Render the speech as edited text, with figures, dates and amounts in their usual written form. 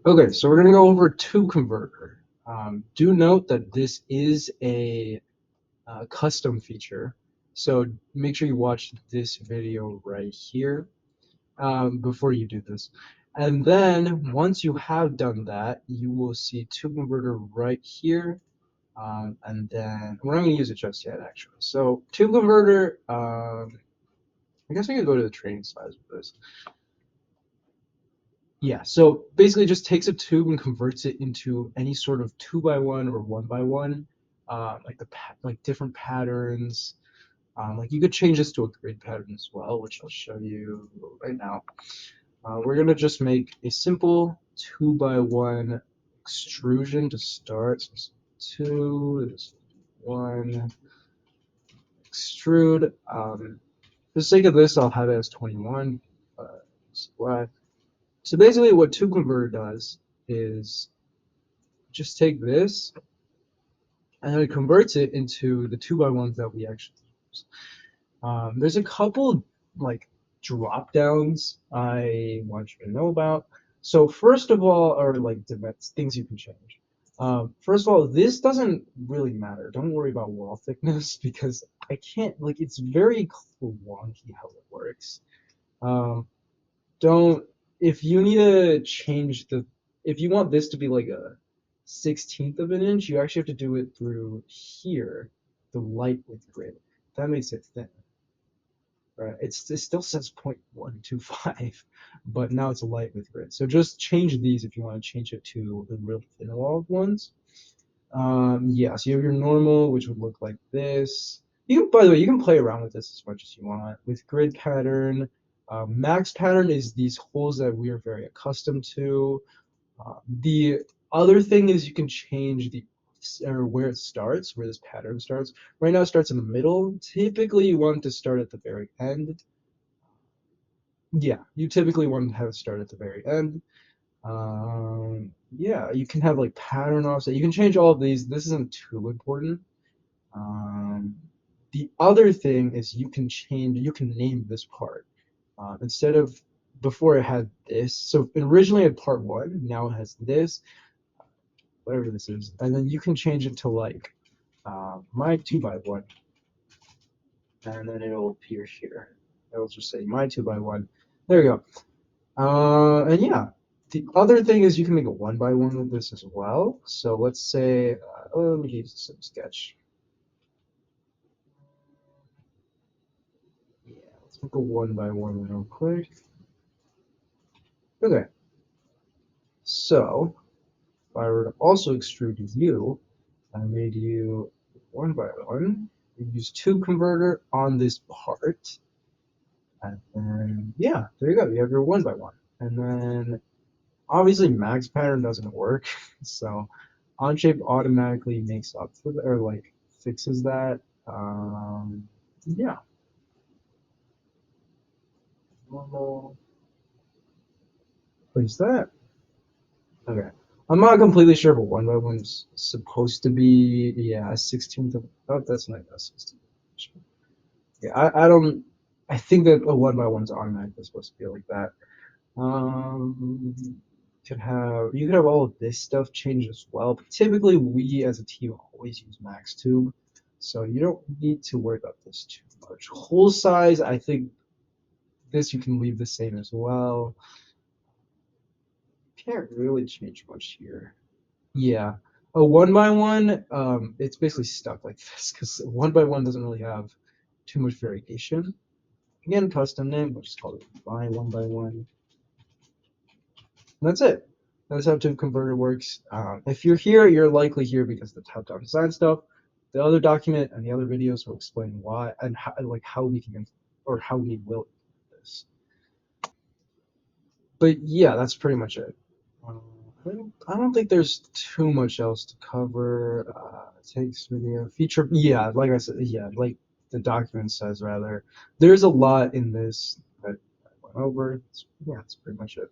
Okay, so we're going to go over tube converter. Do note that this is a custom feature, so make sure you watch this video right here before you do this. And then once you have done that, you will see tube converter right here. And then we're not going to use it just yet, actually. So tube converter, I guess I could go to the training slides with this. Yeah, so basically it just takes a tube and converts it into any sort of 2x1 or 1x1, like like different patterns. Like you could change this to a grid pattern as well, which I'll show you right now. We're gonna just make a simple 2x1 extrusion to start. So it's 2, this is 1, extrude. For the sake of this, I'll have it as 21. Why? So basically, what tube converter does is just take this and then it converts it into the 2x1s that we actually use. There's a couple like drop downs I want you to know about. So first of all, are like things you can change. First of all, this doesn't really matter. Don't worry about wall thickness because I can't like it's very wonky how it works. Um, don't if you need to change the if you want this to be like a 16th of an inch, you actually have to do it through here, the light width grid. That makes it thin, right? It still says 0.125, but now it's a light width grid. So just change these if you want to change it to the real thin walled ones. Yeah, so you have your normal, which would look like this. You can, by the way, you can play around with this as much as you want. With grid pattern, max pattern is these holes that we are very accustomed to. The other thing is you can change the or where it starts, where this pattern starts. Right now it starts in the middle. Typically you want to start at the very end. Yeah, you typically want to have it start at the very end. Yeah, you can have like pattern offset. You can change all of these. This isn't too important. Um, the other thing is you can name this part. Instead of before it had this, so originally it had part one, now it has this, whatever this is, and then you can change it to like my 2x1, and then it'll appear here. It'll just say my 2x1. There you go. And yeah, the other thing is you can make a 1x1 with this as well. So let's say, let me use some sketch. Yeah, let's make a 1x1 real quick. Okay, so if I were to also extrude you, I made you 1x1. You use tube converter on this part, and then yeah, there you go. You have your 1x1, and then obviously max pattern doesn't work, so onshape automatically makes up for that or like fixes that. Yeah, normal. What is that? Okay. I'm not completely sure, but 1x1's supposed to be, yeah, a 16th of, oh, that's not a 16th. Yeah, I don't, I think that a 1x1's automatically supposed to be like that. Um, you could have all of this stuff changed as well, but typically we as a team always use max tube, so you don't need to worry about this too much. Hole size, I think this you can leave the same as well. Can't really change much here. Yeah. A 1x1, it's basically stuck like this because 1x1 doesn't really have too much variation. Again, custom name, we'll just call it my 1x1. And that's it. That's how tube converter works. If you're here, you're likely here because of the top-down design stuff. The other document and the other videos will explain why and how, like how we can or how we will do this. But yeah, that's pretty much it. I don't think there's too much else to cover. Takes video feature. Yeah, like I said, yeah, like the document says rather. There's a lot in this that I went over. Yeah, that's pretty much it.